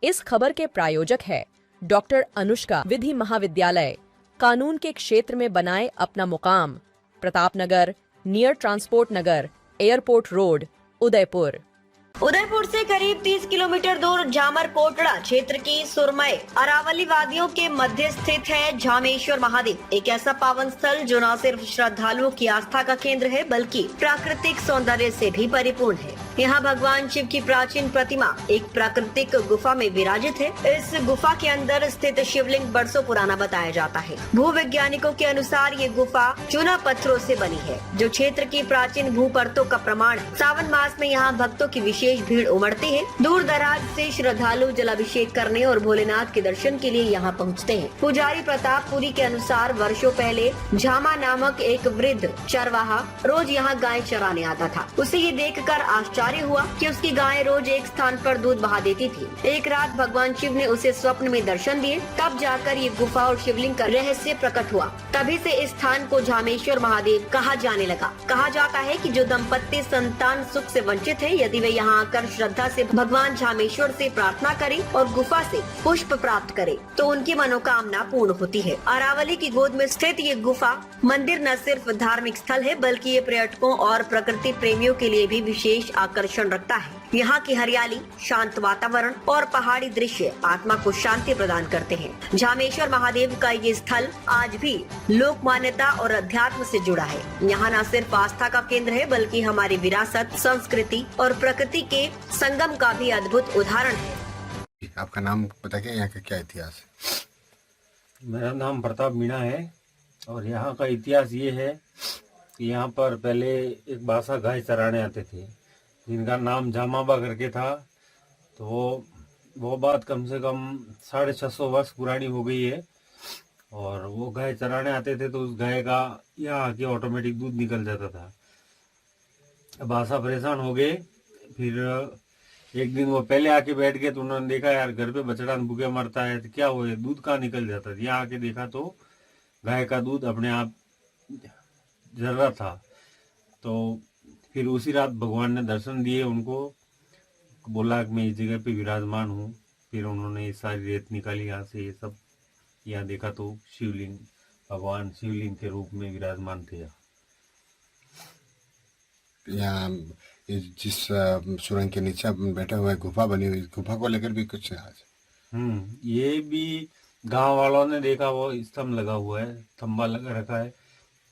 इस खबर के प्रायोजक है डॉक्टर अनुष्का विधि महाविद्यालय। कानून के क्षेत्र में बनाए अपना मुकाम। प्रतापनगर, नियर ट्रांसपोर्ट नगर, एयरपोर्ट रोड, उदयपुर। उदयपुर से करीब 30 किलोमीटर दूर जामर कोटड़ा क्षेत्र की सुरमय अरावली वादियों के मध्य स्थित है झामेश्वर महादेव, एक ऐसा पावन स्थल जो न सिर्फ श्रद्धालुओं की आस्था का केंद्र है बल्कि प्राकृतिक सौंदर्य से भी परिपूर्ण है। यहाँ भगवान शिव की प्राचीन प्रतिमा एक प्राकृतिक गुफा में विराजित है। इस गुफा के अंदर स्थित शिवलिंग बरसों पुराना बताया जाता है। भूवैज्ञानिकों के अनुसार ये गुफा चूना पत्थरों से बनी है, जो क्षेत्र की प्राचीन भू परतों का प्रमाण है। सावन मास में यहाँ भक्तों की विशेष भीड़ उमड़ती है। दूर दराज से श्रद्धालु जलाभिषेक करने और भोलेनाथ के दर्शन के लिए यहाँ पहुँचते हैं। पुजारी प्रतापपुरी के अनुसार वर्षों पहले झामा नामक एक वृद्ध चरवाहा रोज यहाँ गाय चराने आता था। उसे ये देखकर आश्चर्य हुआ कि उसकी गाय रोज एक स्थान पर दूध बहा देती थी। एक रात भगवान शिव ने उसे स्वप्न में दर्शन दिए, तब जाकर ये गुफा और शिवलिंग का रहस्य प्रकट हुआ। तभी से इस स्थान को झामेश्वर महादेव कहा जाने लगा। कहा जाता है कि जो दंपत्ति संतान सुख से वंचित है, यदि वे यहाँ आकर श्रद्धा से भगवान झामेश्वर से प्रार्थना करें और गुफा से पुष्प प्राप्त करें, तो उनकी मनोकामना पूर्ण होती है। अरावली की गोद में स्थित ये गुफा मंदिर न सिर्फ धार्मिक स्थल है बल्कि ये पर्यटकों और प्रकृति प्रेमियों के लिए भी विशेष आकर्षण रखता है। यहाँ की हरियाली, शांत वातावरण और पहाड़ी दृश्य आत्मा को शांति प्रदान करते हैं। झामेश्वर महादेव का ये स्थल आज भी लोक मान्यता और अध्यात्म से जुड़ा है। यहाँ न सिर्फ आस्था का केंद्र है बल्कि हमारी विरासत, संस्कृति और प्रकृति के संगम का भी अद्भुत उदाहरण है। आपका नाम पता क्या, यहाँ का क्या इतिहास है? मेरा नाम प्रताप मीणा है और यहाँ का इतिहास ये है कि यहाँ पर पहले एक बासा गाय चराने आते थे जिनका नाम जामाबा करके था। तो वो बात कम से कम 650 वर्ष पुरानी हो गई है। और वो गाय चराने आते थे तो उस गाय का यहाँ आके ऑटोमेटिक दूध निकल जाता था। बासा परेशान हो गए, फिर एक दिन वो पहले आके बैठ गए तो उन्होंने देखा यार घर पे बछड़ा भूखे मरता है तो क्या हो, दूध कहाँ निकल जाता है। यहाँ आके देखा तो गाय का दूध अपने आप जल रहा था। तो फिर उसी रात भगवान ने दर्शन दिए उनको, बोला कि मैं इस जगह पे विराजमान हूँ। फिर उन्होंने ये सारी रेत निकाली यहाँ से, ये सब यहाँ देखा तो शिवलिंग, भगवान शिवलिंग के रूप में विराजमान थे। यहाँ जिस सुरंग के नीचे बैठे हुए गुफा बनी हुई, गुफा को लेकर भी कुछ आज ये भी गांव वालों ने देखा, वो स्तंभ लगा हुआ है, थंबा लगा रखा है।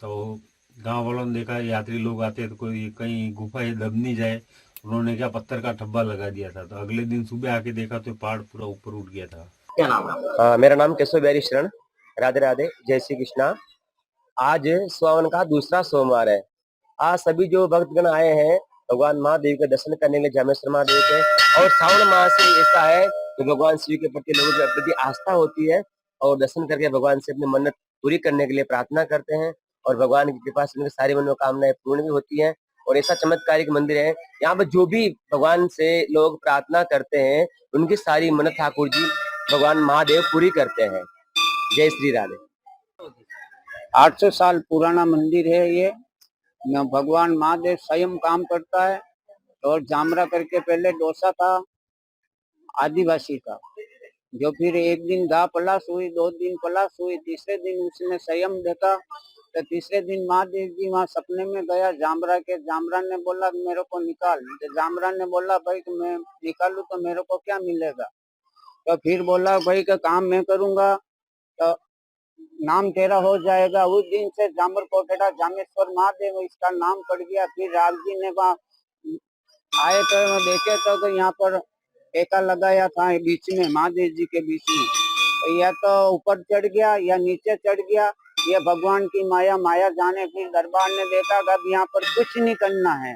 तो गांव वालों ने देखा यात्री लोग आते हैं तो कोई कहीं गुफा ये दब नहीं जाए, उन्होंने क्या पत्थर का ठब्बा लगा दिया था। तो अगले दिन सुबह आके देखा तो पहाड़ पूरा ऊपर उठ गया था। क्या नाम है? मेरा नाम केशव बिहारी शरण। राधे राधे, जय श्री कृष्णा। आज सावन का दूसरा सोमवार है। आज सभी जो भक्तगण आए हैं भगवान महादेव के दर्शन करने के लिए झामेश्वर महादेव के, और सावन मास ऐसा है कि भगवान शिव के प्रति लोगों के प्रति आस्था होती है और दर्शन करके भगवान से अपनी मन्नत पूरी करने के लिए प्रार्थना करते हैं और भगवान की कृपा से उनकी सारी मनोकामनाएं पूर्ण भी होती हैं। और ऐसा चमत्कारिक मंदिर है, यहाँ पर जो भी भगवान से लोग प्रार्थना करते हैं उनकी सारी मन्नत ठाकुर जी भगवान महादेव पूरी करते हैं। जय श्री राधे। 800 साल पुराना मंदिर है ये। भगवान महादेव स्वयं काम करता है। और जामरा करके पहले डोसा था, आदिवासी था, जो फिर एक दिन गा पलाश हुई, 2 दिन पलाश हुई, तीसरे दिन उसने स्वयं देखा। तो तीसरे दिन महादेव जी वहाँ सपने में गया जामरा के। जामरा ने बोला मेरे को निकाल। तो जामरा ने बोला भाई कि मैं निकालूं तो मेरे को क्या मिलेगा। तो फिर बोला भाई का काम मैं करूंगा तो नाम तेरा हो जाएगा। उस दिन से जामर कोटड़ा झामेश्वर महादेव इसका नाम पड़ गया। फिर राम जी ने वहाँ आए तो देखे तो यहाँ पर टेका लगाया था बीच में, महादेव जी के बीच में। तो या तो ऊपर चढ़ गया या नीचे चढ़ गया, ये भगवान की माया जाने। फिर दरबार ने देखा कि अब यहाँ पर कुछ नहीं करना है।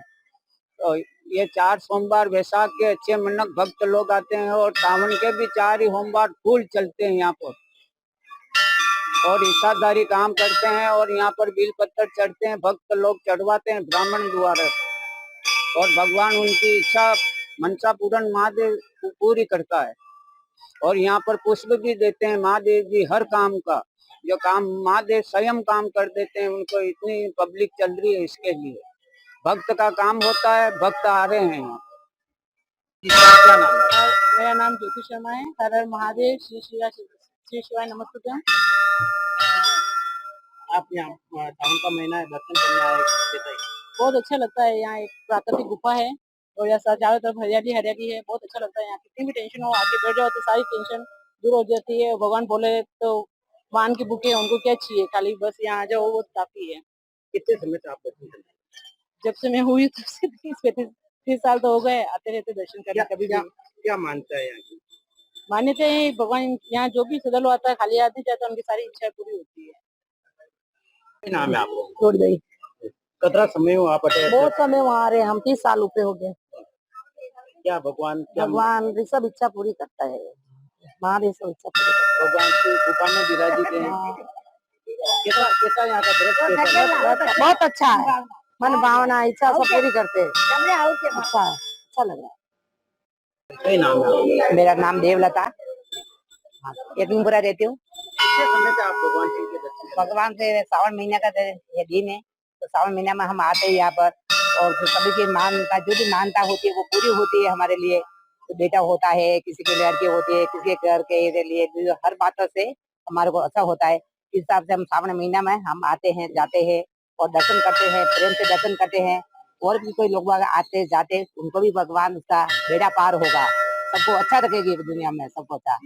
तो ये 4 सोमवार वैसाख के अच्छे मनक भक्त लोग आते हैं और सावन के भी 4 ही सोमवार फूल चलते हैं यहाँ पर और इच्छाधारी काम करते हैं। और यहाँ पर बिल पत्थर चढ़ते हैं, भक्त लोग चढ़वाते हैं ब्राह्मण द्वारा और भगवान उनकी इच्छा मनसा पूर्ण महादेव पूरी करता है। और यहाँ पर पुष्प भी देते हैं महादेव जी हर काम का, जो काम महादेव स्वयं काम कर देते हैं। उनको इतनी पब्लिक चल रही है, इसके लिए भक्त का काम होता है, भक्त आ रहे हैं यहाँ। क्या नाम है? मेरा नाम ज्योति शर्मा है। हर हर महादेव, श्री शिवाय नमस्तुभ्यम। आप यहाँ सावन का महीना है, दर्शन करने आए, बताइए। बहुत अच्छा लगता है। यहाँ एक प्राकृतिक गुफा है और यहाँ चारों तरफ हरियाली हरियाली है। बहुत अच्छा लगता है। यहाँ कितनी भी टेंशन हो आके बैठ जाओ तो सारी टेंशन दूर हो जाती है। भगवान बोले तो मान की बुके उनको क्या चाहिए, खाली बस यहाँ आ जाओ वो काफी है। कितने समय से आप दर्शन करने आए? जब से मैं हुई तब से 30 साल तो हो गए आते रहते दर्शन करने। कभी भी क्या मानता है यहाँ की? मान्यता है भगवान यहाँ जो भी श्रद्धालु आता है खाली आदमी चाहता है उनकी सारी इच्छाएं पूरी होती है। क्या नाम है आपको? छोड़ गई। कितना समय हो आप अटैच? बहुत समय वहाँ आ रहे हैं हम, 30 साल ऊपर हो गए। क्या भगवान क्या भगवान सब इच्छा पूरी करता है। महादेव सब इच्छा पूरी करता भगवान की गुफा में विराजित हैं? कैसा कैसा यहाँ का दृश्य है। बहुत अच्छा है। मन भावना इच्छा सब पूरी करते हैं। अच्छा है, अच्छा लग रहा है। क्या नाम है? मेरा नाम देवलता, यकीमपुरा रहती हूँ। कितने समय से आप भगवान शिव के दर्शन कर रहे हैं? भगवान से सावन महीने का ये दिन है तो सावन महीने में हम आते हैं यहाँ पर और फिर सभी की मानता जो भी मानता होती है वो पूरी होती है हमारे लिए। तो बेटा होता है, किसी की लड़की होती है, किसी के घर के लिए जो हर बात से हमारे को अच्छा होता है। इस हिसाब से हम सावन महीना में हम आते हैं जाते हैं और दर्शन करते हैं, प्रेम से दर्शन करते हैं। और भी कोई लोग आते जाते उनको भी भगवान उसका बेड़ा पार होगा, सबको अच्छा रखेगी दुनिया में, सबको अच्छा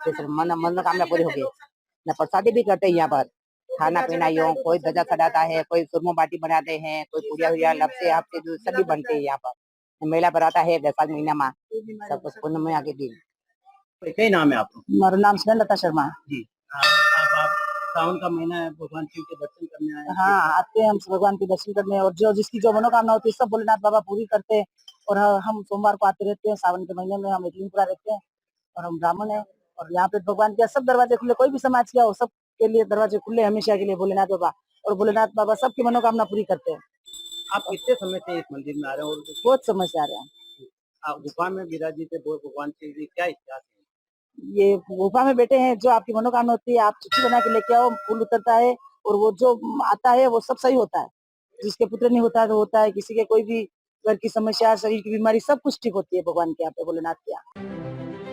जैसे मनोकामना पूरी होगी। न प्रसादी भी करते हैं यहाँ पर, खाना पीना यूँ कोई ध्वजा सजाता है, कोई सुरमो बाटी बनाते हैं, कोई पूजा हुआ लपसे आपसे जो सभी बनते हैं यहाँ पर। मेला भराता है वैशाख महीना में, सब पूर्णिमा आगे दिन। क्या नाम है आपको? मेरा नाम सुनंदता शर्मा। जी आप सावन का महीना है, भगवान शिव के दर्शन करने आए हैं। हाँ, आते हैं हम भगवान के दर्शन करने और जो जिसकी जो मनोकामना होती है सब भोलेनाथ बाबा पूरी करते हैं। और हम सोमवार को आते रहते हैं, सावन के महीने में हम यकीमपुरा रहते हैं और हम ब्राह्मण है। और यहाँ पे भगवान के सब दरवाजे खुले, कोई भी समाज किया हो सब के लिए दरवाजे खुले हमेशा के लिए भोलेनाथ बाबा। और भोलेनाथ बाबा सबकी मनोकामना पूरी करते हैं। आप कितने समय से इस मंदिर में आ रहे हैं और बहुत समय से आ रहे हैं। आप गुफा में विराजित है भगवान शिव जी, क्या इतिहास है? ये गुफा में बैठे हैं, जो आपकी मनोकामना होती है आप चिट्ठी बना के लेके आओ, फूल उतरता है और वो जो आता है वो सब सही होता है। जिसके पुत्र नहीं होता है तो होता है, किसी के कोई भी घर की समस्या, शरीर की बीमारी सब कुछ ठीक होती है भगवान के यहाँ पे, भोलेनाथ के यहाँ।